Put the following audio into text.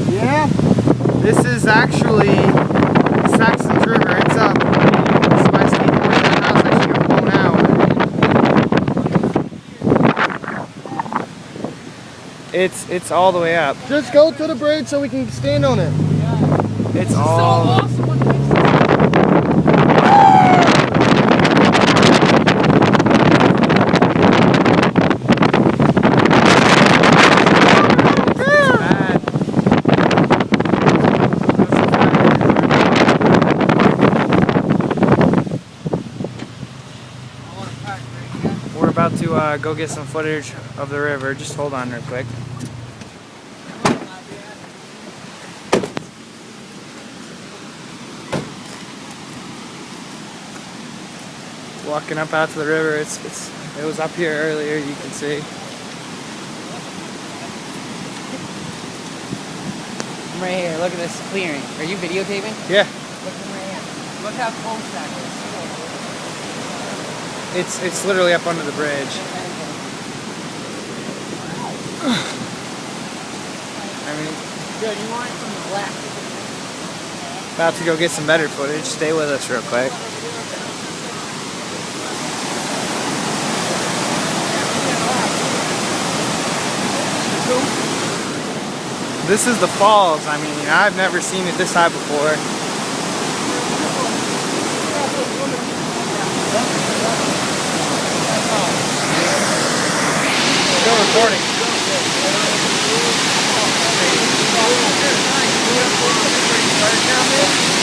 Yeah? This is actually Saxtons River. It's up. It's by Steve where that house actually got blown out. It's all the way up. Just go to the bridge so we can stand on it. It's all. So awesome. We're about to go get some footage of the river. Just hold on real quick. Walking up out to the river. It was up here earlier. You can see. I'm right here. Look at this clearing. Are you videotaping? Yeah. Look at right here. Look how close that is. It's literally up under the bridge. I mean, Good, you want it from the left. about to go get some better footage. Stay with us real quick. This is the falls. I mean, I've never seen it this high before. Still recording. Down there?